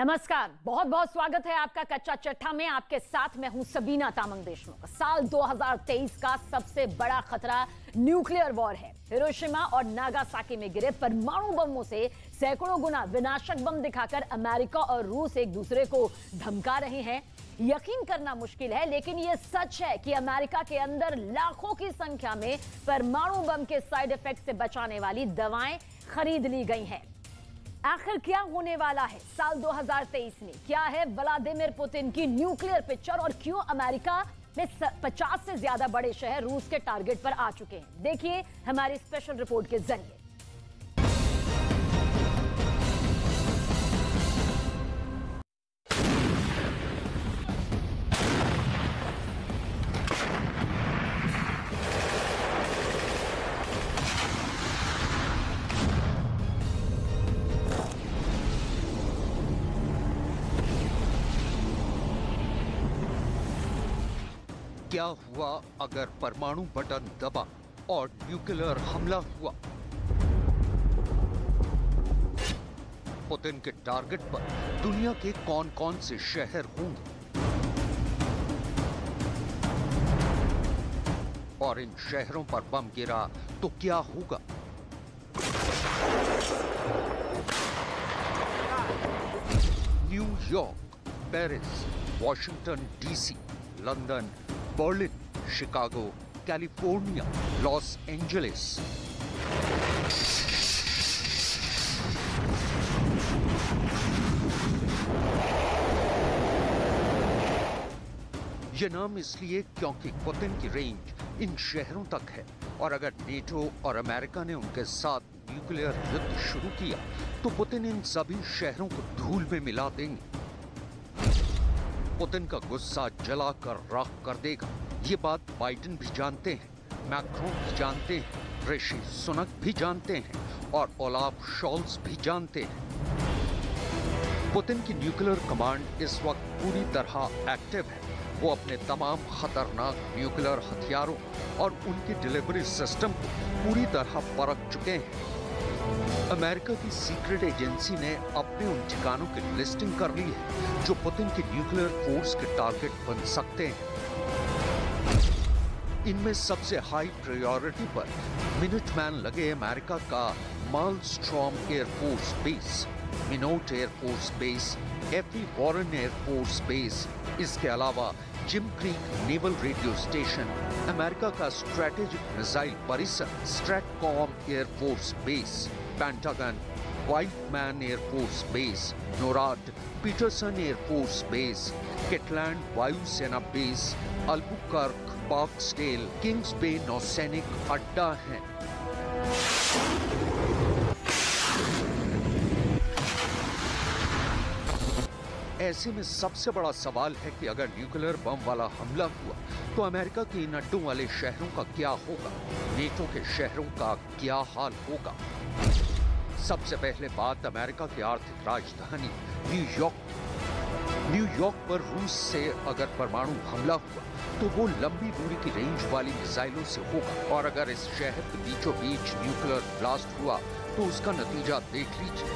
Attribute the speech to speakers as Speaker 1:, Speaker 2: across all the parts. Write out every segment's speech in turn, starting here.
Speaker 1: नमस्कार, बहुत बहुत स्वागत है आपका कच्चा चट्टा में। आपके साथ मैं हूं सबीना तामंग देशमुख। साल 2023 का सबसे बड़ा खतरा न्यूक्लियर वॉर है। हिरोशिमा और नागासाकी में गिरे परमाणु बमों से सैकड़ों गुना विनाशक बम दिखाकर अमेरिका और रूस एक दूसरे को धमका रहे हैं। यकीन करना मुश्किल है, लेकिन यह सच है कि अमेरिका के अंदर लाखों की संख्या में परमाणु बम के साइड इफेक्ट से बचाने वाली दवाएं खरीद ली गई हैं। आखिर क्या होने वाला है साल 2023 में? क्या है व्लादिमीर पुतिन की न्यूक्लियर पिक्चर और क्यों अमेरिका में 50 से ज्यादा बड़े शहर रूस के टारगेट पर आ चुके हैं? देखिए हमारी स्पेशल रिपोर्ट के जरिए।
Speaker 2: क्या हुआ अगर परमाणु बटन दबा और न्यूक्लियर हमला हुआ? पुतिन के टारगेट पर दुनिया के कौन-कौन से शहर होंगे और इन शहरों पर बम गिरा तो क्या होगा? New York, Paris, Washington DC, London, Berlin, Chicago, California, Los Angeles. ये नाम इसलिए क्योंकि पुतिन की रेंज इन शहरों तक है और अगर नेटो और अमेरिका ने उनके साथ न्यूक्लियर युद्ध शुरू किया तो पुतिन इन सभी शहरों को धूल में मिला देंगे। पुतिन का गुस्सा जलाकर राख कर देगा। ये बात बाइडेन भी जानते हैं, मैक्रोन भी जानते हैं, ऋषि सुनक भी जानते हैं और ओलाफ शॉल्स भी जानते हैं। पुतिन की न्यूक्लियर कमांड इस वक्त पूरी तरह एक्टिव है। वो अपने तमाम खतरनाक न्यूक्लियर हथियारों और उनके डिलीवरी सिस्टम को पूरी तरह परख चुके हैं। अमेरिका की सीक्रेट एजेंसी ने अपने उन ठिकानों की लिस्टिंग कर ली है जो पुतिन की न्यूक्लियर फोर्स के टारगेट बन सकते हैं। इनमें सबसे हाई प्रायोरिटी पर मिनटमैन लगे अमेरिका का Malmstrom air force base, Minot air force base, F E Warren air force base, इसके अलावा Jim Creek naval radio station, America का स्ट्रैटेजिक मिसाइल परिसर STRATCOM air force base, Pentagon, Whiteman air force base, NORAD, Peterson air force base, Kirtland वायुसेना base, Albuquerque, Barksdale, Kings Bay नौसैनिक अड्डा हैं। ऐसे में सबसे बड़ा सवाल है कि अगर न्यूक्लियर बम वाला हमला हुआ तो अमेरिका के इन अड्डों वाले शहरों का क्या होगा? नेटो के शहरों का क्या हाल होगा? सबसे पहले बात अमेरिका की आर्थिक राजधानी न्यूयॉर्क पर रूस से अगर परमाणु हमला हुआ तो वो लंबी दूरी की रेंज वाली मिसाइलों से होगा और अगर इस शहर के बीचों बीच न्यूक्लियर ब्लास्ट हुआ तो उसका नतीजा देख लीजिए।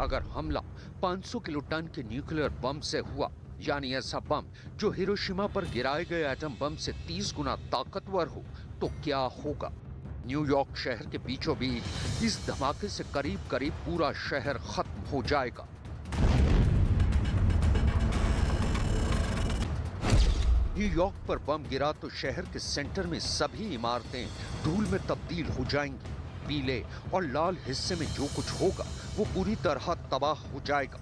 Speaker 2: अगर हमला 500 किलो टन के न्यूक्लियर बम से हुआ, यानी ऐसा बम जो हिरोशिमा पर गिराए गए एटम बम से 30 गुना ताकतवर हो, तो क्या होगा? न्यूयॉर्क शहर के बीचों बीच इस धमाके से करीब करीब पूरा शहर खत्म हो जाएगा। न्यूयॉर्क पर बम गिरा तो शहर के सेंटर में सभी इमारतें धूल में तब्दील हो जाएंगी। पीले और लाल हिस्से में जो कुछ होगा वो पूरी तरह तबाह हो जाएगा।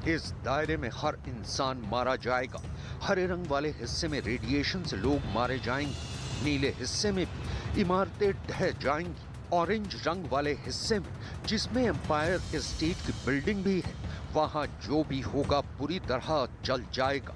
Speaker 2: इस दायरे में हर इंसान मारा जाएगा। हरे रंग वाले हिस्से में रेडिएशन से लोग मारे जाएंगे। नीले हिस्से में भी इमारतें ढह जाएंगी। ऑरेंज रंग वाले हिस्से में, जिसमें एम्पायर स्टेट की बिल्डिंग भी है, वहां जो भी होगा पूरी तरह जल जाएगा।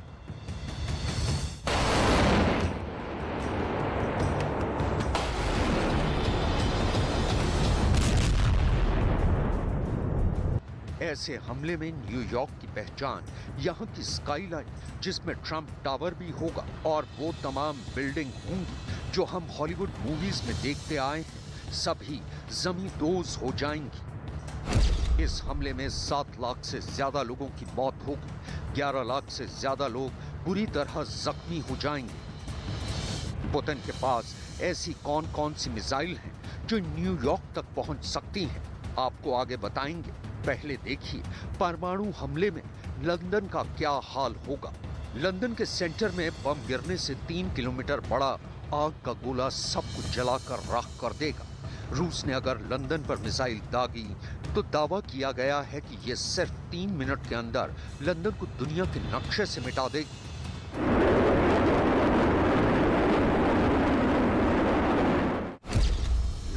Speaker 2: ऐसे हमले में न्यूयॉर्क की पहचान यहाँ की स्काईलाइन, जिसमें ट्रंप टावर भी होगा और वो तमाम बिल्डिंग होंगी जो हम हॉलीवुड मूवीज में देखते आए हैं, सभी जमी दोज हो जाएंगी। इस हमले में 7 लाख से ज्यादा लोगों की मौत होगी, 11 लाख से ज्यादा लोग बुरी तरह जख्मी हो जाएंगे। पुतिन के पास ऐसी कौन कौन सी मिसाइल हैं जो न्यूयॉर्क तक पहुंच सकती हैं, आपको आगे बताएंगे। पहले देखिए परमाणु हमले में लंदन का क्या हाल होगा। लंदन के सेंटर में बम गिरने से 3 किलोमीटर बड़ा आग का गोला सब कुछ जलाकर राख कर देगा। रूस ने अगर लंदन पर मिसाइल दागी तो दावा किया गया है कि यह सिर्फ 3 मिनट के अंदर लंदन को दुनिया के नक्शे से मिटा देगी।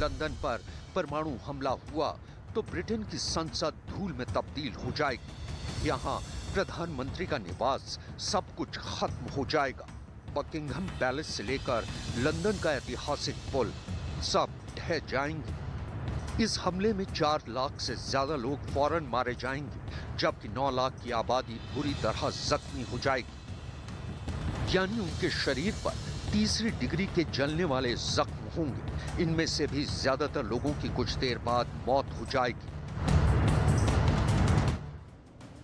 Speaker 2: लंदन पर परमाणु हमला हुआ तो ब्रिटेन की संसद धूल में तब्दील हो जाएगी। यहाँ प्रधानमंत्री का निवास, सब कुछ खत्म हो जाएगा। बकिंघम पैलेस से लेकर लंदन का ऐतिहासिक पुल सब ढह जाएंगे। इस हमले में 4 लाख से ज्यादा लोग फौरन मारे जाएंगे, जबकि 9 लाख की आबादी बुरी तरह जख्मी हो जाएगी। यानी उनके शरीर पर तीसरी डिग्री के जलने वाले जख्म होंगे। इनमें से भी ज्यादातर लोगों की कुछ देर बाद मौत हो जाएगी।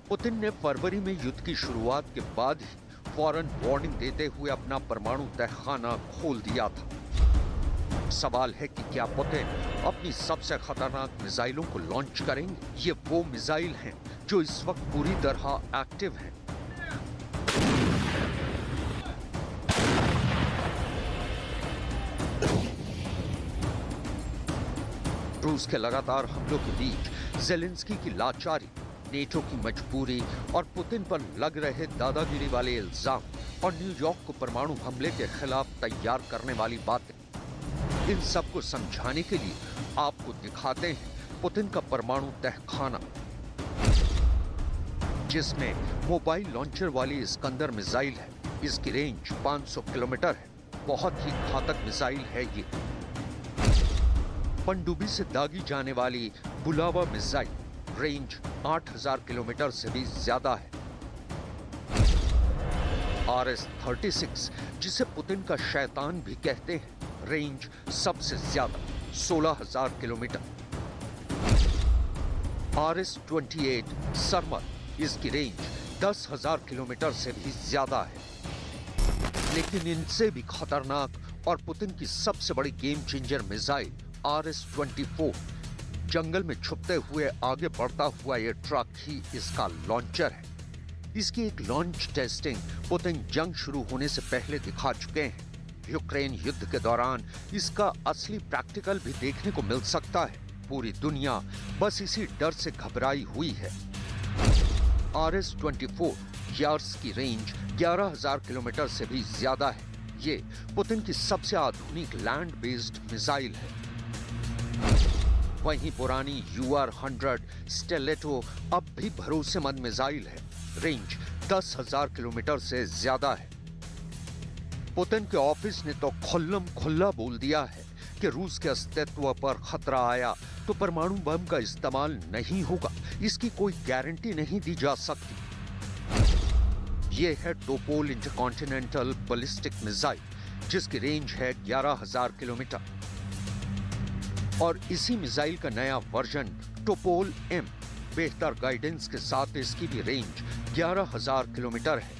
Speaker 2: पुतिन ने फरवरी में युद्ध की शुरुआत के बाद ही फौरन वार्निंग देते हुए अपना परमाणु तहखाना खोल दिया था। सवाल है कि क्या पुतिन अपनी सबसे खतरनाक मिसाइलों को लॉन्च करेंगे? ये वो मिसाइल हैं जो इस वक्त पूरी तरह एक्टिव हैं। रूस के लगातार हमलों के बीच ज़ेलेंस्की की लाचारी, नेटो की मजबूरी और पुतिन पर लग रहे दादागिरी वाले इल्जाम और न्यूयॉर्क को परमाणु हमले के खिलाफ तैयार करने वाली बातें, इन सब को समझाने के लिए आपको दिखाते हैं पुतिन का परमाणु तहखाना, जिसमें मोबाइल लॉन्चर वाली इस्कंदर मिसाइल है। इसकी रेंज 500 किलोमीटर है। बहुत ही घातक मिसाइल है ये। पनडुब्बी से दागी जाने वाली बुलावा मिसाइल, रेंज 8000 किलोमीटर से भी ज्यादा है। RS-36, जिसे पुतिन का शैतान भी कहते हैं, रेंज सबसे ज्यादा 16000 किलोमीटर। RS-28 सरमर, इसकी रेंज 10000 किलोमीटर से भी ज्यादा है। लेकिन इनसे भी खतरनाक और पुतिन की सबसे बड़ी गेम चेंजर मिसाइल RS-24, जंगल में छुपते हुए आगे बढ़ता हुआ यह ट्रक ही इसका लॉन्चर है। इसकी एक लॉन्च टेस्टिंग पुतिन जंग शुरू होने से पहले दिखा चुके हैं। यूक्रेन युद्ध के दौरान इसका असली प्रैक्टिकल भी देखने को मिल सकता है। पूरी दुनिया बस इसी डर से घबराई हुई है। RS-24 यार्स की रेंज 11000 किलोमीटर से भी ज्यादा है। ये पुतिन की सबसे आधुनिक लैंड बेस्ड मिसाइल है। वहीं पुरानी UR-100 स्टेलेटो अब भी भरोसेमंद मिसाइल है। रेंज 10,000 किलोमीटर से ज्यादा है। पुतिन के ऑफिस ने तो खुल्लम खुल्ला बोल दिया है कि रूस के अस्तित्व पर खतरा आया तो परमाणु बम का इस्तेमाल नहीं होगा। इसकी कोई गारंटी नहीं दी जा सकती। यह है टोपोल इंटरकॉन्टिनेंटल बैलिस्टिक मिसाइल, जिसकी रेंज है 11,000 किलोमीटर। और इसी मिसाइल का नया वर्जन टोपोल M, बेहतर गाइडेंस के साथ इसकी भी रेंज 11,000 किलोमीटर है।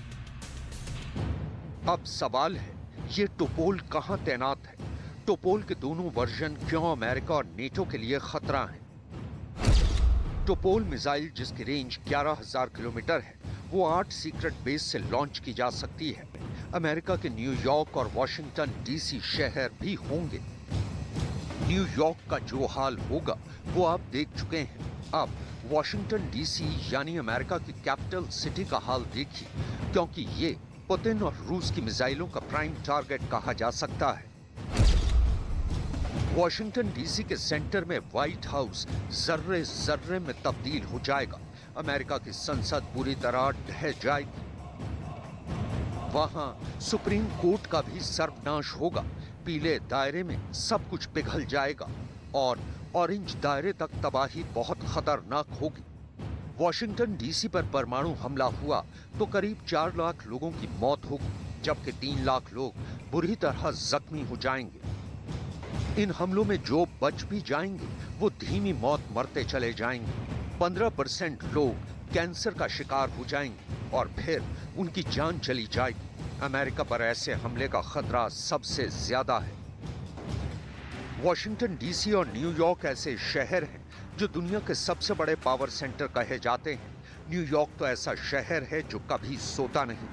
Speaker 2: अब सवाल है, ये टोपोल कहां तैनात है? टोपोल के दोनों वर्जन क्यों अमेरिका और नेटो के लिए खतरा हैं? टोपोल मिसाइल, जिसकी रेंज 11,000 किलोमीटर है, वो 8 सीक्रेट बेस से लॉन्च की जा सकती है। अमेरिका के न्यूयॉर्क और वॉशिंगटन DC शहर भी होंगे। न्यूयॉर्क का जो हाल होगा वो आप देख चुके हैं। अब वॉशिंगटन DC यानी अमेरिका की कैपिटल सिटी का हाल देखिए, क्योंकि ये पुतिन और रूस की मिसाइलों का प्राइम टारगेट कहा जा सकता है। वॉशिंगटन DC के सेंटर में व्हाइट हाउस जर्रे जर्रे में तब्दील हो जाएगा। अमेरिका की संसद पूरी तरह ढह जाएगी। वहां सुप्रीम कोर्ट का भी सर्वनाश होगा। पीले दायरे में सब कुछ पिघल जाएगा और ऑरेंज दायरे तक तबाही बहुत खतरनाक होगी। वॉशिंगटन DC पर परमाणु हमला हुआ तो करीब 4 लाख लोगों की मौत होगी। जबकि 3 लाख लोग बुरी तरह जख्मी हो जाएंगे। इन हमलों में जो बच भी जाएंगे वो धीमी मौत मरते चले जाएंगे। 15% लोग कैंसर का शिकार हो जाएंगे और फिर उनकी जान चली जाएगी। अमेरिका पर ऐसे हमले का खतरा सबसे ज्यादा है। वॉशिंगटन डीसी और न्यूयॉर्क ऐसे शहर हैं जो दुनिया के सबसे बड़े पावर सेंटर कहे जाते हैं। न्यूयॉर्क तो ऐसा शहर है जो कभी सोता नहीं,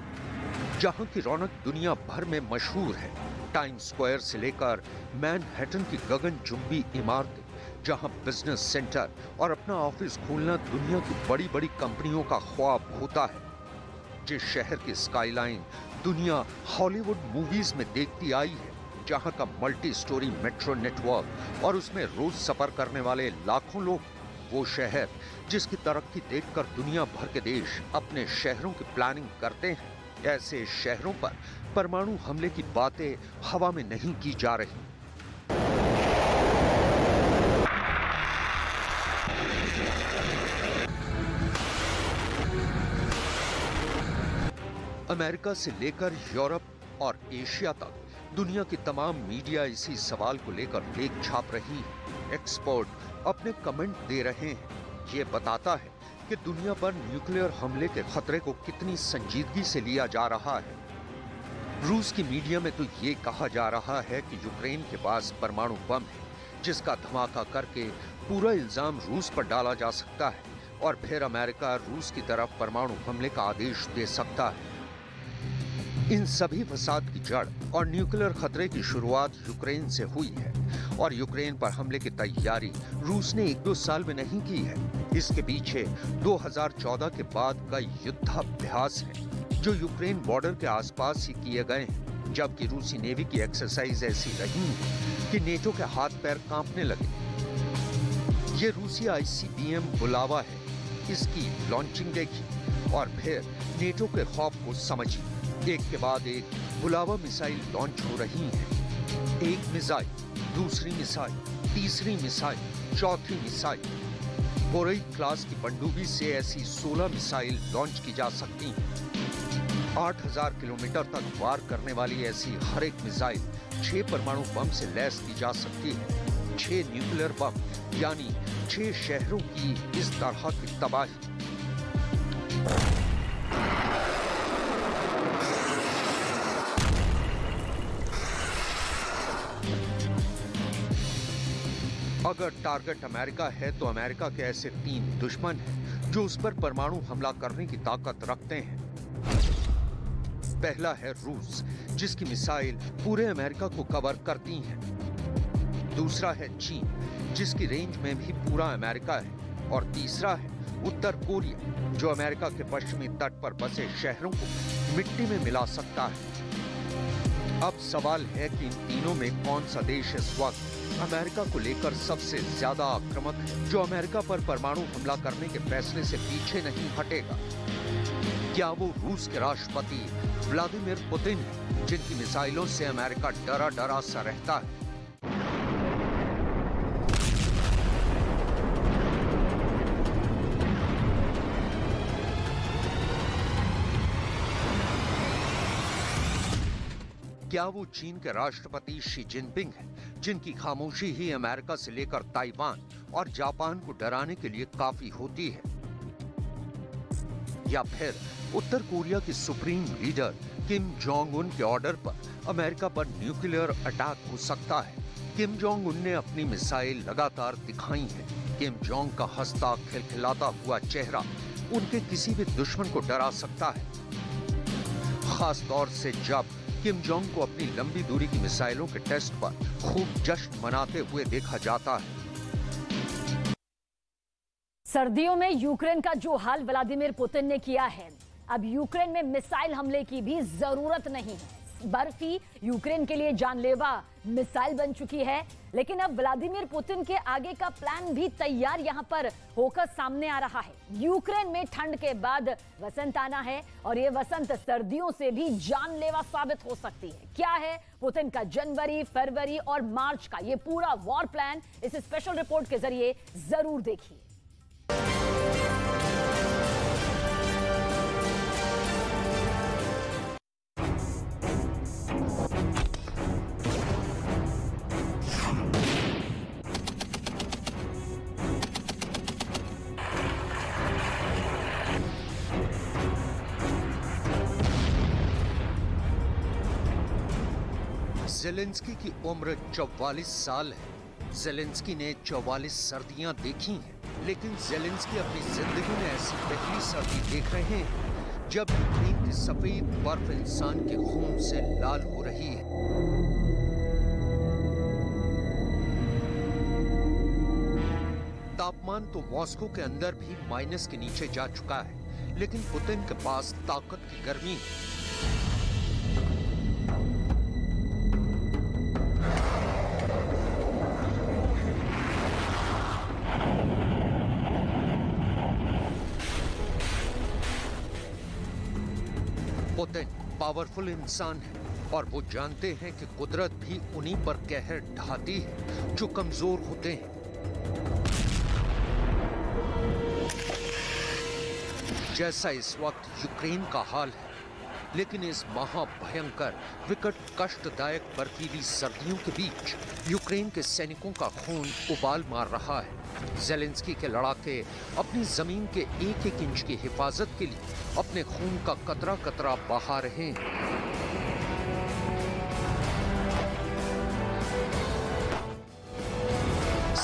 Speaker 2: जहां की रौनक दुनिया भर में मशहूर है। टाइम स्क्वायर से लेकर मैनहट्टन की गगनचुंबी इमारतें, जहां बिजनेस सेंटर और अपना ऑफिस खोलना दुनिया की बड़ी बड़ी कंपनियों का ख्वाब होता है। जिस शहर की स्काईलाइन दुनिया हॉलीवुड मूवीज में देखती आई है, जहां का मल्टी स्टोरी मेट्रो नेटवर्क और उसमें रोज सफर करने वाले लाखों लोग, वो शहर जिसकी तरक्की देखकर दुनिया भर के देश अपने शहरों की प्लानिंग करते हैं। ऐसे शहरों पर परमाणु हमले की बातें हवा में नहीं की जा रही। अमेरिका से लेकर यूरोप और एशिया तक दुनिया की तमाम मीडिया इसी सवाल को लेकर लेख छाप रही है। एक्सपर्ट अपने कमेंट दे रहे हैं। ये बताता है कि दुनिया पर न्यूक्लियर हमले के खतरे को कितनी संजीदगी से लिया जा रहा है। रूस की मीडिया में तो ये कहा जा रहा है कि यूक्रेन के पास परमाणु बम है, जिसका धमाका करके पूरा इल्जाम रूस पर डाला जा सकता है और फिर अमेरिका रूस की तरफ परमाणु हमले का आदेश दे सकता है। इन सभी फसाद की जड़ और न्यूक्लियर खतरे की शुरुआत यूक्रेन से हुई है और यूक्रेन पर हमले की तैयारी रूस ने 1-2 साल में नहीं की है। इसके पीछे 2014 के बाद का युद्धाभ्यास है जो यूक्रेन बॉर्डर के आसपास ही किए गए हैं, जबकि रूसी नेवी की एक्सरसाइज ऐसी रही है कि नेटो के हाथ पैर कांपने लगे। ये रूसी ICBM बुलावा है, इसकी लॉन्चिंग देखी और फिर नेटो के खौफ को समझी। एक के बाद एक बुलावा मिसाइल लॉन्च हो रही हैं। एक मिसाइल, दूसरी मिसाइल, तीसरी मिसाइल, चौथी मिसाइल। बोरेई क्लास की पनडुब्बी से ऐसी 16 मिसाइल लॉन्च की जा सकती हैं। 8000 किलोमीटर तक वार करने वाली ऐसी हर एक मिसाइल 6 परमाणु बम से लैस की जा सकती है। 6 न्यूक्लियर बम, यानी 6 शहरों की इस तरह की तबाही। अगर टारगेट अमेरिका है तो अमेरिका के ऐसे 3 दुश्मन हैं जो उस पर परमाणु हमला करने की ताकत रखते हैं। पहला है रूस, जिसकी मिसाइल पूरे अमेरिका को कवर करती हैं। दूसरा है चीन, जिसकी रेंज में भी पूरा अमेरिका है। और तीसरा है उत्तर कोरिया, जो अमेरिका के पश्चिमी तट पर बसे शहरों को मिट्टी में मिला सकता है। अब सवाल है कि इन तीनों में कौन सा देश इस वक्त अमेरिका को लेकर सबसे ज्यादा आक्रामक है, जो अमेरिका पर परमाणु हमला करने के फैसले से पीछे नहीं हटेगा। क्या वो रूस के राष्ट्रपति व्लादिमीर पुतिन है, जिनकी मिसाइलों से अमेरिका डरा डरा सा रहता है? क्या वो चीन के राष्ट्रपति शी जिनपिंग हैं, जिनकी खामोशी ही अमेरिका से लेकर ताइवान और जापान को डराने के लिए काफी होती है? या फिर उत्तर कोरिया की supreme leader Kim Jong Un के ऑर्डर पर अमेरिका पर न्यूक्लियर अटैक हो सकता है? किम जोंग उन ने अपनी मिसाइल लगातार दिखाई है। किम जोंग का हंसता खिलखिलाता हुआ चेहरा उनके किसी भी दुश्मन को डरा सकता है, खास तौर से जब किम जोंग को अपनी लंबी दूरी की मिसाइलों के टेस्ट पर खूब जश्न मनाते हुए देखा जाता है।
Speaker 1: सर्दियों में यूक्रेन का जो हाल व्लादिमीर पुतिन ने किया है, अब यूक्रेन में मिसाइल हमले की भी जरूरत नहीं है। बर्फ ही यूक्रेन के लिए जानलेवा मिसाइल बन चुकी है। लेकिन अब व्लादिमीर पुतिन के आगे का प्लान भी तैयार यहां पर होकर सामने आ रहा है। यूक्रेन में ठंड के बाद वसंत आना है और ये वसंत सर्दियों से भी जानलेवा साबित हो सकती है। क्या है पुतिन का जनवरी, फरवरी और मार्च का ये पूरा वॉर प्लान, इस स्पेशल रिपोर्ट के जरिए जरूर देखिए।
Speaker 2: ज़ेलेंस्की की उम्र 44 साल है। ज़ेलेंस्की ने 44 सर्दियां देखी हैं, लेकिन ज़ेलेंस्की अपनी जिंदगी में ऐसी पहली सर्दी देख रहे हैं जब यूक्रेन की सफेद बर्फ इंसान के खून से लाल हो रही है। तापमान तो मॉस्को के अंदर भी माइनस के नीचे जा चुका है, लेकिन पुतिन के पास ताकत की गर्मी है। पुतिन पावरफुल इंसान है और वो जानते हैं कि कुदरत भी उन्हीं पर कहर ढाती है जो कमजोर होते हैं। जैसा इस वक्त यूक्रेन का हाल है, लेकिन इस महाभयंकर विकट कष्टदायक बर्फीली सर्दियों के बीच यूक्रेन के सैनिकों का खून उबाल मार रहा है। ज़ेलेंस्की के लड़ाके अपनी जमीन के एक एक इंच की हिफाजत के लिए अपने खून का कतरा कतरा बहा रहे हैं।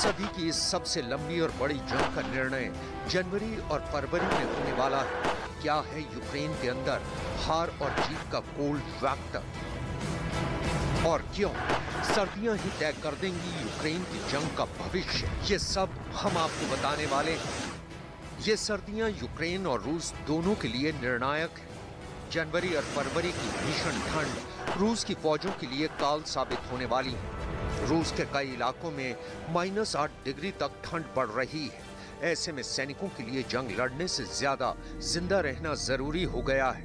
Speaker 2: सदी की इस सबसे लंबी और बड़ी जंग का निर्णय जनवरी और फरवरी में होने वाला है। क्या है यूक्रेन के अंदर हार और जीत का कोल्ड फैक्टर, और क्यों सर्दियां ही तय कर देंगी यूक्रेन की जंग का भविष्य? ये सब हम आपको बताने वाले हैं। ये सर्दियां यूक्रेन और रूस दोनों के लिए निर्णायक है। जनवरी और फरवरी की भीषण ठंड रूस की फौजों के लिए काल साबित होने वाली है। रूस के कई इलाकों में -8 डिग्री तक ठंड बढ़ रही है। ऐसे में सैनिकों के लिए जंग लड़ने से ज्यादा जिंदा रहना जरूरी हो गया है।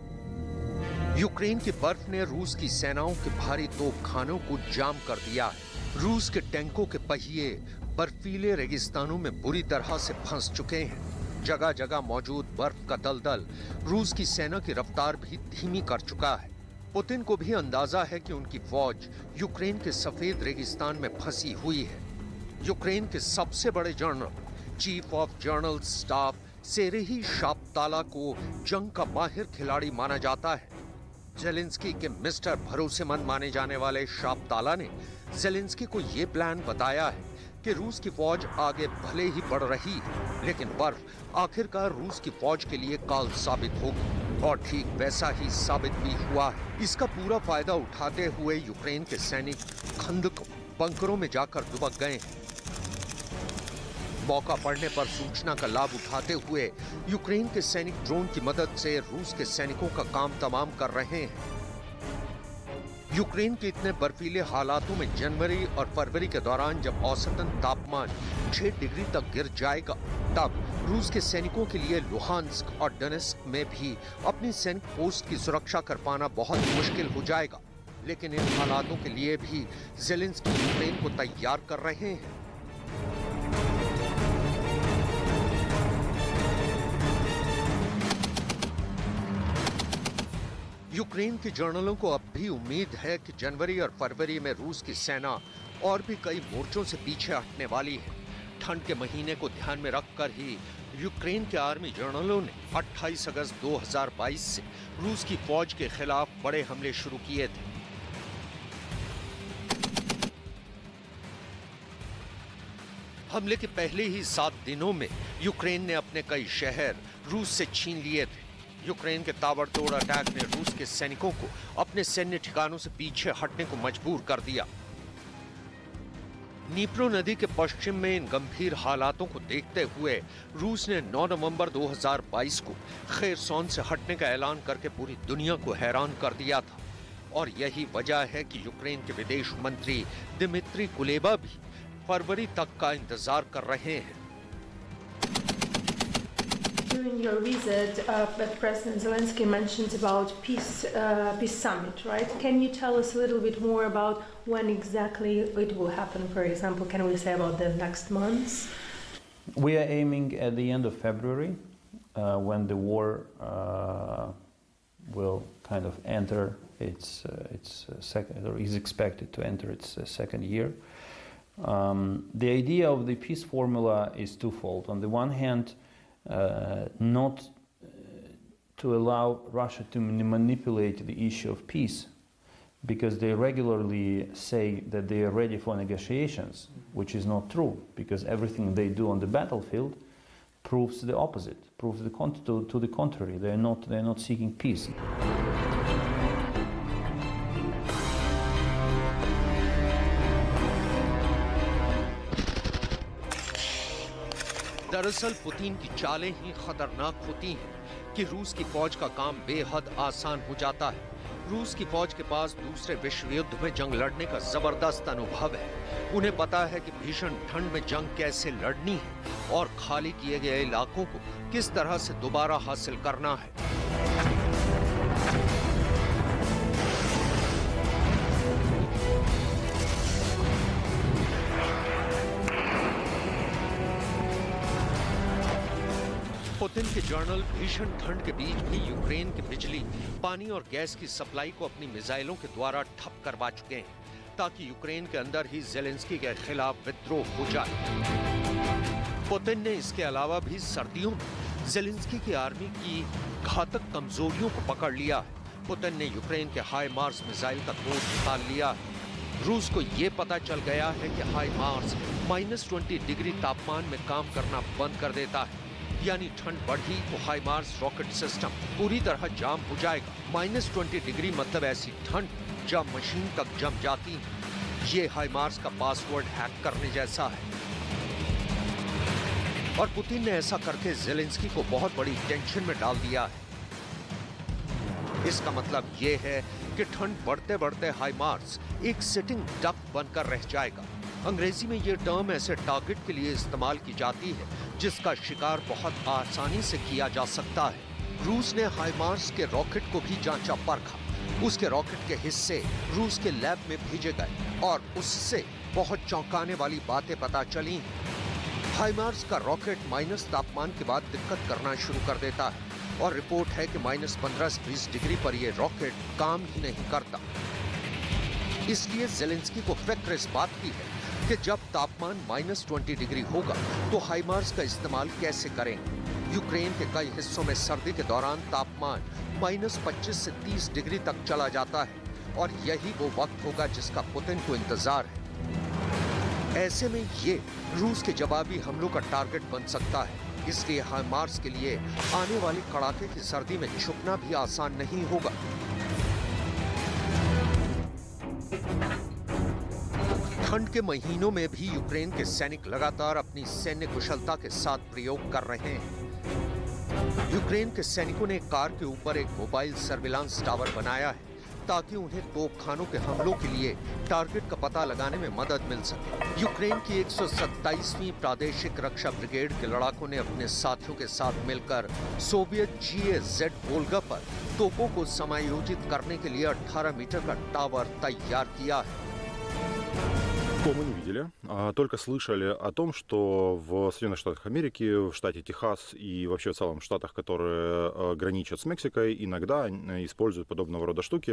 Speaker 2: यूक्रेन की बर्फ ने रूस की सेनाओं के भारी तोपखानों को जाम कर दिया है। रूस के टैंकों के पहिए बर्फीले रेगिस्तानों में बुरी तरह से फंस चुके हैं। जगह जगह मौजूद बर्फ का दलदल रूस की सेना की रफ्तार भी धीमी कर चुका है। पुतिन को भी अंदाजा है कि उनकी फौज यूक्रेन के सफेद रेगिस्तान में फंसी हुई है। यूक्रेन के सबसे बड़े general, chief of general staff Serhiy Shaptala को जंग का माहिर खिलाड़ी माना जाता है। ज़ेलेंस्की के मिस्टर भरोसेमंद माने जाने वाले शापताला ने ज़ेलेंस्की को यह प्लान बताया है कि रूस की फौज आगे भले ही बढ़ रही है, लेकिन बर्फ आखिरकार रूस की फौज के लिए काल साबित होगी, और ठीक वैसा ही साबित भी हुआ है। इसका पूरा फायदा उठाते हुए यूक्रेन के सैनिक खंदकों, बंकरों में जाकर दुबक गए हैं। मौका पड़ने पर सूचना का लाभ उठाते हुए यूक्रेन के सैनिक ड्रोन की मदद से रूस के सैनिकों का काम तमाम कर रहे हैं। यूक्रेन के इतने बर्फीले हालातों में जनवरी और फरवरी के दौरान जब औसतन तापमान 6 डिग्री तक गिर जाएगा, तब रूस के सैनिकों के लिए लुहांस्क और डोनेत्स्क में भी अपनी सैनिक पोस्ट की सुरक्षा कर पाना बहुत मुश्किल हो जाएगा। लेकिन इन हालातों के लिए भी ज़ेलेंस्की यूक्रेन को तैयार कर रहे हैं। यूक्रेन के जर्नलों को अब भी उम्मीद है कि जनवरी और फरवरी में रूस की सेना और भी कई मोर्चों से पीछे हटने वाली है। ठंड के महीने को ध्यान में रखकर ही यूक्रेन के आर्मी जर्नलों ने 28 अगस्त 2022 से रूस की फौज के खिलाफ बड़े हमले शुरू किए थे। हमले के पहले ही 7 दिनों में यूक्रेन ने अपने कई शहर रूस से छीन लिए थे। यूक्रेन के ताबड़तोड़ अटैक ने रूस के सैनिकों को अपने सैन्य ठिकानों से पीछे हटने को मजबूर कर दिया। नीप्रो नदी के पश्चिम में इन गंभीर हालातों को देखते हुए रूस ने 9 नवंबर 2022 को खेरसोन से हटने का ऐलान करके पूरी दुनिया को हैरान कर दिया था। और यही वजह है कि यूक्रेन के विदेश मंत्री दिमित्री कुलेबा भी फरवरी तक का इंतजार कर रहे हैं।
Speaker 3: During your visit, President Zelensky mentioned about peace summit, right? Can you tell us a little bit more about when exactly it will happen? For example, can we say about the next months?
Speaker 4: We are aiming at the end of February, when the war will kind of enter its second, or is expected to enter its second year. The idea of the peace formula is twofold. On the one hand, not to allow Russia to manipulate the issue of peace because they regularly say that they are ready for negotiations, which is not true, because everything they do on the battlefield proves the opposite, proves to the contrary. They're not seeking peace.
Speaker 2: दरअसल Putin की चालें ही खतरनाक होती हैं कि रूस की फौज का काम बेहद आसान हो जाता है। रूस की फौज के पास दूसरे विश्व युद्ध में जंग लड़ने का जबरदस्त अनुभव है। उन्हें पता है कि भीषण ठंड में जंग कैसे लड़नी है और खाली किए गए इलाकों को किस तरह से दोबारा हासिल करना है। पुतिन के जर्नल भीषण ठंड के बीच भी यूक्रेन की बिजली, पानी और गैस की सप्लाई को अपनी मिसाइलों के द्वारा ठप करवा चुके हैं, ताकि यूक्रेन के अंदर ही ज़ेलेंस्की के खिलाफ विद्रोह हो जाए। पुतिन ने इसके अलावा भी सर्दियों में ज़ेलेंस्की की आर्मी की घातक कमजोरियों को पकड़ लिया है। पुतिन ने यूक्रेन के हाई मार्स मिसाइल का तोड़ निकाल लिया है। रूस को ये पता चल गया है कि हाई मार्स -20 डिग्री तापमान में काम करना बंद कर देता है, यानी ठंड बढ़ी तो हाइमार्स रॉकेट सिस्टम पूरी तरह जाम हो जाएगा। -20 डिग्री मतलब ऐसी ठंड जब मशीन तक जम जाती है। ये हाइमार्स का पासवर्ड हैक करने जैसा है और पुतिन ने ऐसा करके ज़ेलेंस्की को बहुत बड़ी टेंशन में डाल दिया है। इसका मतलब ये है कि ठंड बढ़ते बढ़ते हाइमार्स एक सिटिंग डक बनकर रह जाएगा। अंग्रेजी में ये टर्म ऐसे टारगेट के लिए इस्तेमाल की जाती है जिसका शिकार बहुत आसानी से किया जा सकता है। रूस ने हाइमार्स के रॉकेट को भी जांचा परखा। उसके रॉकेट के हिस्से रूस के लैब में भेजे गए और उससे बहुत चौंकाने वाली बातें पता चली। हाइमार्स का रॉकेट माइनस तापमान के बाद दिक्कत करना शुरू कर देता है और रिपोर्ट है कि -15 से 20 डिग्री पर यह रॉकेट काम ही नहीं करता। इसलिए ज़ेलेंस्की को फिक्र इस बात की है कि जब तापमान -20 डिग्री होगा तो हाइमार्स का इस्तेमाल कैसे करेंगे। यूक्रेन के कई हिस्सों में सर्दी के दौरान तापमान -25 से 30 डिग्री तक चला जाता है और यही वो वक्त होगा जिसका पुतिन को इंतजार है। ऐसे में ये रूस के जवाबी हमलों का टारगेट बन सकता है। इसलिए हाइमार्स के लिए आने वाली कड़ाके की सर्दी में छुपना भी आसान नहीं होगा। ठंड के महीनों में भी यूक्रेन के सैनिक लगातार अपनी सैन्य कुशलता के साथ प्रयोग कर रहे हैं। यूक्रेन के सैनिकों ने एक कार के ऊपर एक मोबाइल सर्विलांस टावर बनाया है ताकि उन्हें तोपखानों के हमलों के लिए टारगेट का पता लगाने में मदद मिल सके। यूक्रेन की 127वीं प्रादेशिक रक्षा ब्रिगेड के लड़ाकों ने अपने साथियों के साथ मिलकर सोवियत GAZ वोल्गा पर तोपों को समायोजित करने के लिए 18 मीटर का टावर तैयार किया है।
Speaker 5: Мы не видели, только слышали о том, что в Соединенных Штатах Америки, в штате Техас и вообще в целом штатах, которые граничат с Мексикой, иногда используют подобного рода штуки.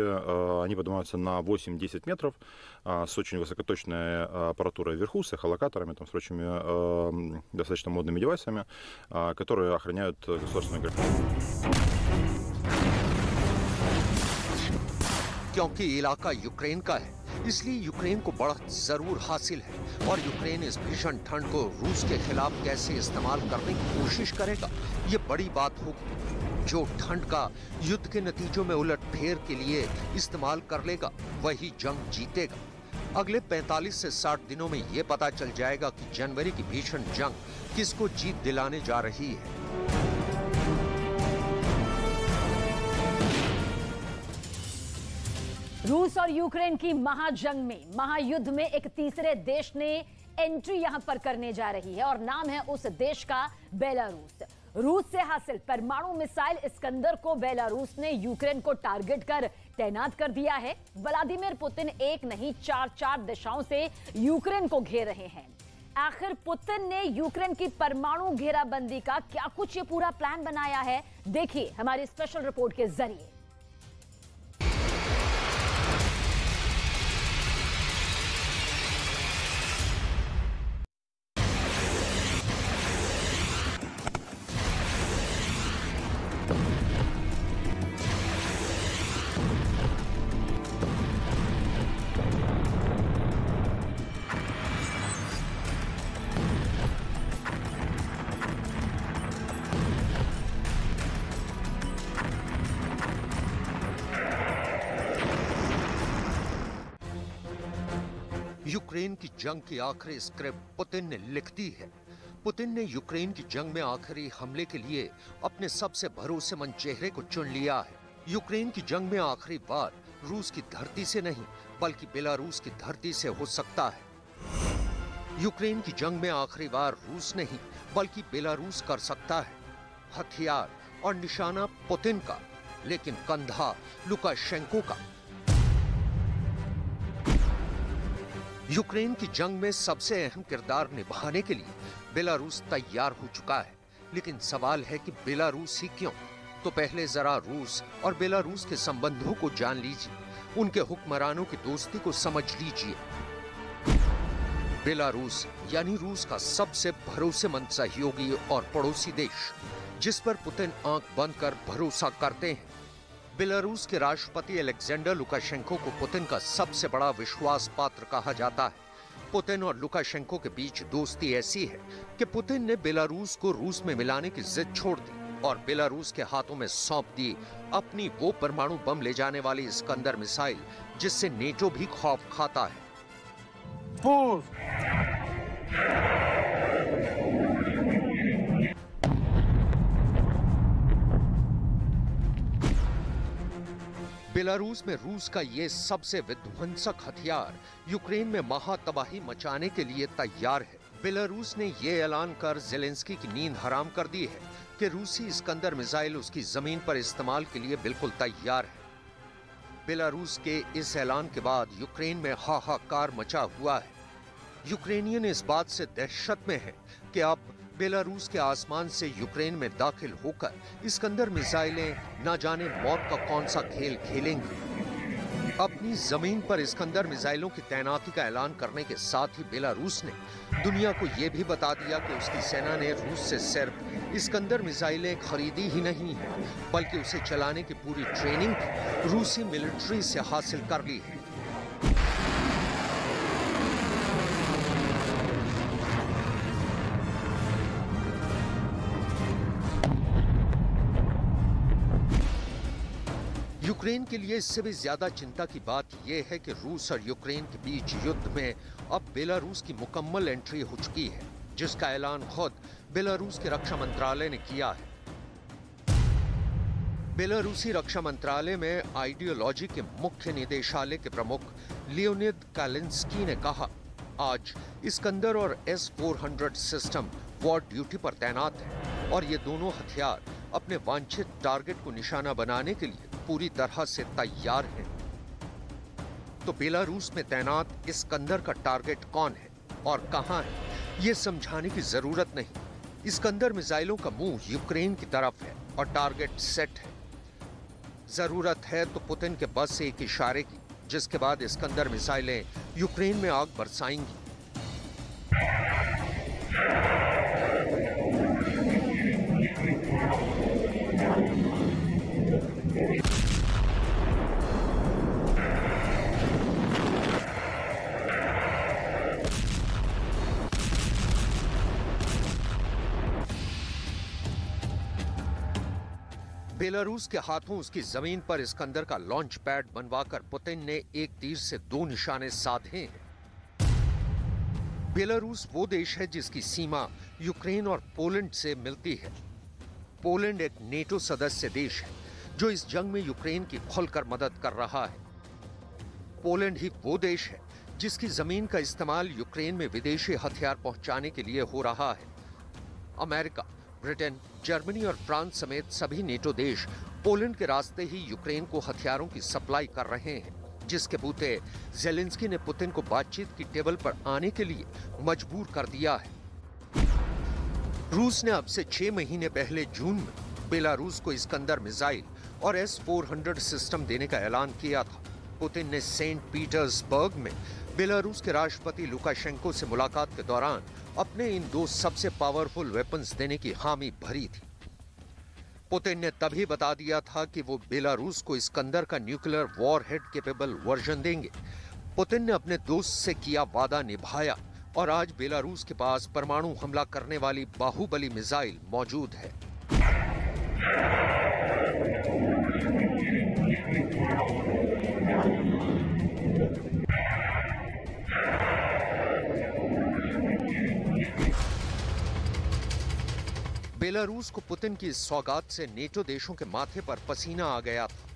Speaker 5: Они поднимаются на 8-10 метров с очень высокоточной аппаратурой вверху, с эхолокаторами, там, с прочими достаточно модными девайсами, которые охраняют государственную границу.
Speaker 2: क्योंकि इलाका यूक्रेन का है, इसलिए यूक्रेन को बढ़त जरूर हासिल है और यूक्रेन इस भीषण ठंड को रूस के खिलाफ कैसे इस्तेमाल करने की कोशिश करेगा, ये बड़ी बात होगी। जो ठंड का युद्ध के नतीजों में उलटफेर के लिए इस्तेमाल कर लेगा, वही जंग जीतेगा। अगले 45 से 60 दिनों में ये पता चल जाएगा कि जनवरी की भीषण जंग किसको जीत दिलाने जा रही है।
Speaker 1: रूस और यूक्रेन की महाजंग में, महायुद्ध में एक तीसरे देश ने एंट्री यहां पर करने जा रही है और नाम है उस देश का बेलारूस। रूस से हासिल परमाणु मिसाइल इस्कंदर को बेलारूस ने यूक्रेन को टारगेट कर तैनात कर दिया है। व्लादिमीर पुतिन एक नहीं 4 दिशाओं से यूक्रेन को घेर रहे हैं। आखिर पुतिन ने यूक्रेन की परमाणु घेराबंदी का क्या कुछ ये पूरा प्लान बनाया है, देखिए हमारी स्पेशल रिपोर्ट के जरिए।
Speaker 2: यूक्रेन की जंग की आखिरी स्क्रिप्ट पुतिन ने लिख दी है। पुतिन ने यूक्रेन की जंग में आखिरी हमले के लिए अपने सबसे भरोसेमंद चेहरे को चुन लिया है। यूक्रेन की जंग में आखिरी वार रूस की धरती से नहीं बल्कि बेलारूस की धरती से हो सकता है। यूक्रेन की जंग में आखिरी वार रूस नहीं बल्कि बेलारूस कर सकता है। हथियार और निशाना पुतिन का, लेकिन कंधा लुकाशेंको का। यूक्रेन की जंग में सबसे अहम किरदार निभाने के लिए बेलारूस तैयार हो चुका है, लेकिन सवाल है कि बेलारूस ही क्यों? तो पहले जरा रूस और बेलारूस के संबंधों को जान लीजिए, उनके हुक्मरानों की दोस्ती को समझ लीजिए। बेलारूस यानी रूस का सबसे भरोसेमंद सहयोगी और पड़ोसी देश, जिस पर पुतिन आंख बंद कर भरोसा करते हैं। बेलारूस के राष्ट्रपति अलेक्जेंडर लुकाशेंको को पुतिन का सबसे बड़ा विश्वास पात्र कहा जाता है। पुतिन और लुकाशेंको के बीच दोस्ती ऐसी है कि पुतिन ने बेलारूस को रूस में मिलाने की जिद छोड़ दी और बेलारूस के हाथों में सौंप दी अपनी वो परमाणु बम ले जाने वाली इस्कंदर मिसाइल, जिससे नेटो भी खौफ खाता है। बेलारूस में रूस का ये सबसे विध्वंसक हथियार यूक्रेन में महातबाही मचाने के लिए तैयार है। बेलारूस ने ये ऐलान कर ज़ेलेंस्की की नींद हराम कर दी है कि रूसी इस्कंदर मिसाइल उसकी जमीन पर इस्तेमाल के लिए बिल्कुल तैयार है। बेलारूस के इस ऐलान के बाद यूक्रेन में हाहाकार मचा हुआ है। यूक्रेनियन इस बात से दहशत में है कि अब बेलारूस के आसमान से यूक्रेन में दाखिल होकर इस्कंदर मिसाइलें न जाने मौत का कौन सा खेल खेलेंगी। अपनी जमीन पर इस्कंदर मिसाइलों की तैनाती का ऐलान करने के साथ ही बेलारूस ने दुनिया को यह भी बता दिया कि उसकी सेना ने रूस से सिर्फ इस्कंदर मिसाइलें खरीदी ही नहीं है, बल्कि उसे चलाने की पूरी ट्रेनिंग रूसी मिलिट्री से हासिल कर ली है। यूक्रेन के लिए इससे भी ज्यादा चिंता की बात यह है कि रूस और यूक्रेन के बीच युद्ध में अब बेलारूस की मुकम्मल एंट्री हो चुकी है, जिसका ऐलान खुद बेलारूस के रक्षा मंत्रालय ने किया है। बेलारूसी रक्षा मंत्रालय में आइडियोलॉजी के मुख्य निदेशालय के प्रमुख लियोनिद कालिंस्की ने कहा, आज इस्कंदर और S-400 सिस्टम वॉर ड्यूटी पर तैनात है और ये दोनों हथियार अपने वांछित टारगेट को निशाना बनाने के लिए पूरी तरह से तैयार हैं। तो बेलारूस में तैनात इस्कंदर का टारगेट कौन है और कहां है, यह समझाने की जरूरत नहीं। इस्कंदर मिसाइलों का मुंह यूक्रेन की तरफ है और टारगेट सेट है। जरूरत है तो पुतिन के बस एक इशारे की, जिसके बाद इस्कंदर मिसाइलें यूक्रेन में आग बरसाएंगी। बेलारूस के हाथों उसकी जमीन पर इस्कंदर का लॉन्च पैड बनवाकर पुतिन ने एक तीर से दो निशाने साधे हैं। बेलारूस वो देश है जिसकी सीमा यूक्रेन और पोलैंड से मिलती है। पोलैंड एक नेटो सदस्य देश है जो इस जंग में यूक्रेन की खुलकर मदद कर रहा है। पोलैंड ही वो देश है जिसकी जमीन का इस्तेमाल यूक्रेन में विदेशी हथियार पहुंचाने के लिए हो रहा है। अमेरिका, ब्रिटेन, जर्मनी और फ्रांस समेत सभी नेटो देश पोलैंड के रास्ते ही यूक्रेन को हथियारों की सप्लाई कर रहे हैं, जिसके बूते ज़ेलेंस्की ने पुतिन को बातचीत की टेबल पर आने के लिए मजबूर कर दिया है। रूस ने अब से 6 महीने पहले जून में बेलारूस को इस्कंदर मिसाइल और S-400 सिस्टम देने का ऐलान किया था। पुतिन ने सेंट पीटर्सबर्ग में बेलारूस के राष्ट्रपति लुकाशेंको से मुलाकात के दौरान अपने इन दो सबसे पावरफुल वेपन्स देने की हामी भरी थी। पुतिन ने तभी बता दिया था कि वो बेलारूस को इस्कंदर का न्यूक्लियर वॉरहेड कैपेबल वर्जन देंगे। पुतिन ने अपने दोस्त से किया वादा निभाया और आज बेलारूस के पास परमाणु हमला करने वाली बाहुबली मिसाइल मौजूद है। बेलारूस को पुतिन की इस सौगात से नेटो देशों के माथे पर पसीना आ गया था,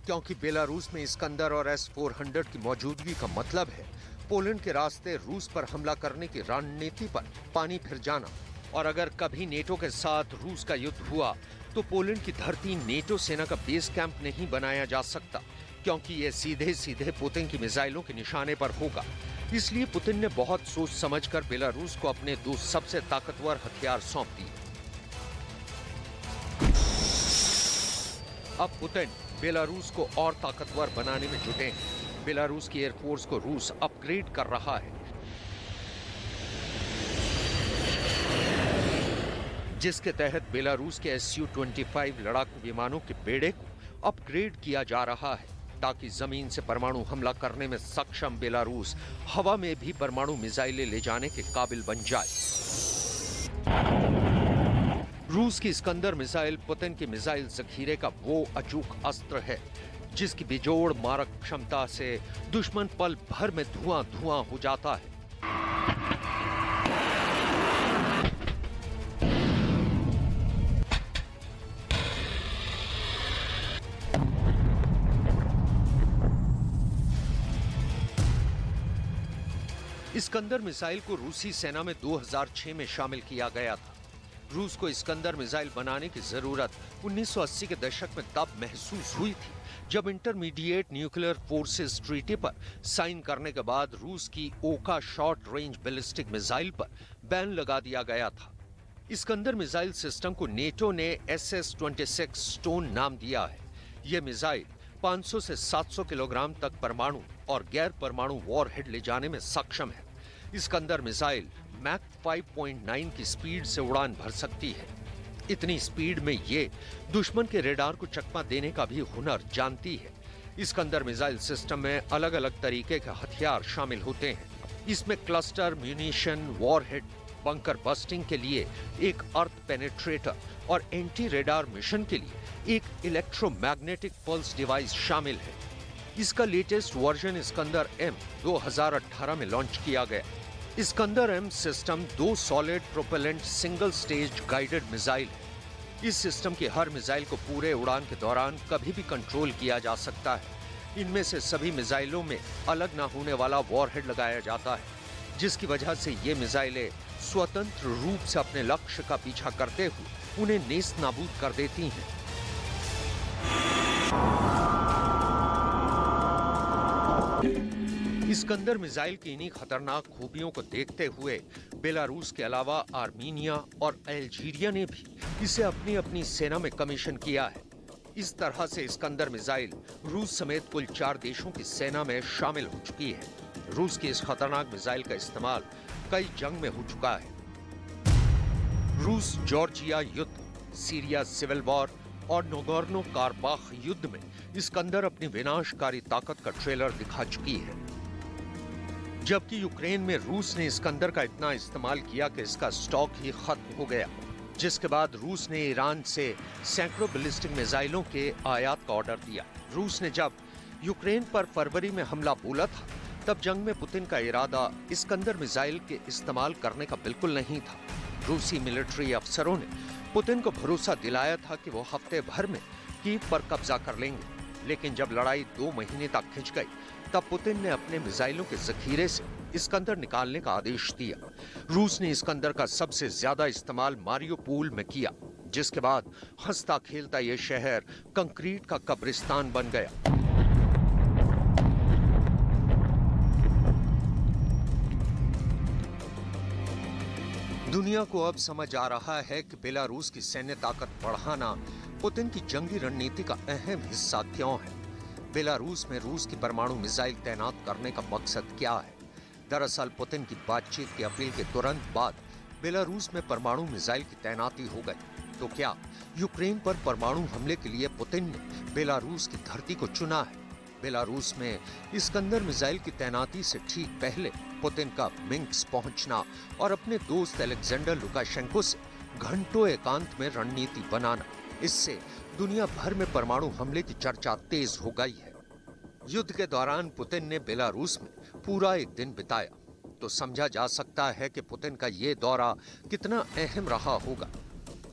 Speaker 2: क्योंकि बेलारूस में इस्कंदर और S-400 की मौजूदगी का मतलब है पोलैंड के रास्ते रूस पर हमला करने की रणनीति पर पानी फिर जाना। और अगर कभी नेटो के साथ रूस का युद्ध हुआ तो पोलैंड की धरती नेटो सेना का बेस कैंप नहीं बनाया जा सकता, क्योंकि यह सीधे सीधे पुतिन की मिसाइलों के निशाने पर होगा। इसलिए पुतिन ने बहुत सोच समझकर बेलारूस को अपने 2 सबसे ताकतवर हथियार सौंप दिए। अब पुतिन बेलारूस को और ताकतवर बनाने में जुटे हैं। बेलारूस की एयरफोर्स को रूस अपग्रेड कर रहा है, जिसके तहत बेलारूस के Su-25 लड़ाकू विमानों के बेड़े को अपग्रेड किया जा रहा है, ताकि जमीन से परमाणु हमला करने में सक्षम बेलारूस हवा में भी परमाणु मिसाइलें ले जाने के काबिल बन जाए। रूस की इस्कंदर मिसाइल पुतिन की मिसाइल जखीरे का वो अचूक अस्त्र है जिसकी बेजोड़ मारक क्षमता से दुश्मन पल भर में धुआं धुआं हो जाता है। इस्कंदर मिसाइल को रूसी सेना में 2006 में शामिल किया गया था। रूस को इस्कंदर मिसाइल बनाने की जरूरत 1980 के दशक में तब महसूस हुई थी जब इंटरमीडिएट न्यूक्लियर फोर्सेस ट्रीटी पर साइन करने के बाद रूस की ओका शॉर्ट रेंज बैलिस्टिक मिसाइल पर बैन लगा दिया गया था। इस्कंदर मिसाइल सिस्टम को नेटो ने SS-26 स्टोन नाम दिया है। यह मिसाइल 500 से 700 किलोग्राम तक परमाणु और गैर परमाणु वॉरहेड ले जाने में सक्षम है। इस्कंदर मिसाइल मैक 5.9 की स्पीड से उड़ान भर सकती है। इतनी स्पीड में ये दुश्मन के रेडार को चकमा देने का भी हुनर जानती है। इस्कंदर मिसाइल सिस्टम में अलग अलग तरीके के हथियार शामिल होते हैं। इसमें cluster, munition, warhead, bunker busting के लिए एक अर्थ पेनिट्रेटर और एंटी रेडार मिशन के लिए एक इलेक्ट्रोमैग्नेटिक पल्स डिवाइस शामिल है। इसका लेटेस्ट वर्जन इस्कंदर M 2018 में लॉन्च किया गया। Iskander M system 2 solid propellant single stage guided missile है। इस सिस्टम की हर मिसाइल को पूरे उड़ान के दौरान कभी भी कंट्रोल किया जा सकता है। इनमें से सभी मिसाइलों में अलग ना होने वाला वॉरहेड लगाया जाता है, जिसकी वजह से ये मिसाइलें स्वतंत्र रूप से अपने लक्ष्य का पीछा करते हुए उन्हें नेस्त नाबूद कर देती हैं। इस्कंदर मिसाइल की इन्हीं खतरनाक खूबियों को देखते हुए बेलारूस के अलावा आर्मीनिया और अल्जीरिया ने भी इसे अपनी अपनी सेना में कमीशन किया है। इस तरह से इस्कंदर मिसाइल रूस समेत कुल 4 देशों की सेना में शामिल हो चुकी है। रूस की इस खतरनाक मिसाइल का इस्तेमाल कई जंग में हो चुका है। रूस जॉर्जिया युद्ध, सीरिया सिविल वॉर और नोगोर्नो कारबाख युद्ध में इस्कंदर अपनी विनाशकारी ताकत का ट्रेलर दिखा चुकी है। जबकि यूक्रेन में रूस ने इस्कंदर का इतना इस्तेमाल किया कि इसका स्टॉक ही खत्म हो गया, जिसके बाद रूस ने ईरान से सैकड़ों बैलिस्टिक मिसाइलों के आयात का ऑर्डर दिया। रूस ने जब यूक्रेन पर फरवरी में हमला बोला था, तब जंग में पुतिन का इरादा इस्कंदर मिसाइल के इस्तेमाल करने का बिल्कुल नहीं था। रूसी मिलिट्री अफसरों ने पुतिन को भरोसा दिलाया था कि वो हफ्ते भर में कीव पर कब्जा कर लेंगे, लेकिन जब लड़ाई 2 महीने तक खिंच गई, तब पुतिन ने अपने मिसाइलों के जखीरे से इस्कंदर निकालने का आदेश दिया। रूस ने इस्कंदर का सबसे ज्यादा इस्तेमाल मारियोपोल में किया, जिसके बाद हंसता खेलता ये शहर कंक्रीट का कब्रिस्तान बन गया। दुनिया को अब समझ आ रहा है कि बेलारूस की सैन्य ताकत बढ़ाना पुतिन की जंगी रणनीति का अहम हिस्सा क्यों है। बेलारूस में रूस की परमाणु मिसाइल तैनात करने का मकसद क्या है? दरअसल पुतिन की बातचीत की अपील के तुरंत बाद बेलारूस में परमाणु मिसाइल की तैनाती हो गई। तो क्या यूक्रेन पर परमाणु हमले के लिए पुतिन ने बेलारूस की धरती को चुना है? बेलारूस में इस्कंदर मिसाइल की तैनाती से ठीक पहले पुतिन का मिन्स्क पहुंचना और अपने दोस्त अलेक्जेंडर लुकाशेंको से घंटों एकांत में रणनीति बनाना, इससे दुनिया भर में परमाणु हमले की चर्चा तेज हो गई है। युद्ध के दौरान पुतिन ने बेलारूस में पूरा एक दिन बिताया, तो समझा जा सकता है कि पुतिन का ये दौरा कितना अहम रहा होगा।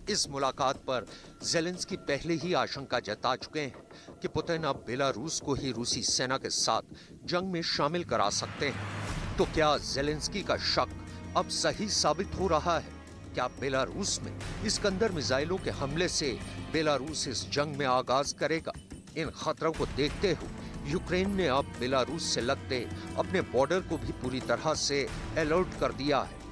Speaker 2: इस मुलाकात पर ज़ेलेंस्की पहले ही आशंका जता चुके हैं कि पुतिन अब बेलारूस को ही रूसी सेना के साथ जंग में शामिल करा सकते हैं। तो क्या ज़ेलेंस्की का शक अब सही साबित हो रहा है? क्या बेलारूस में इस्कंदर मिसाइलों के हमले से बेलारूस इस जंग में आगाज करेगा? इन खतरों को देखते हुए यूक्रेन ने अब बेलारूस से लगते अपने बॉर्डर को भी पूरी तरह से अलर्ट कर दिया है।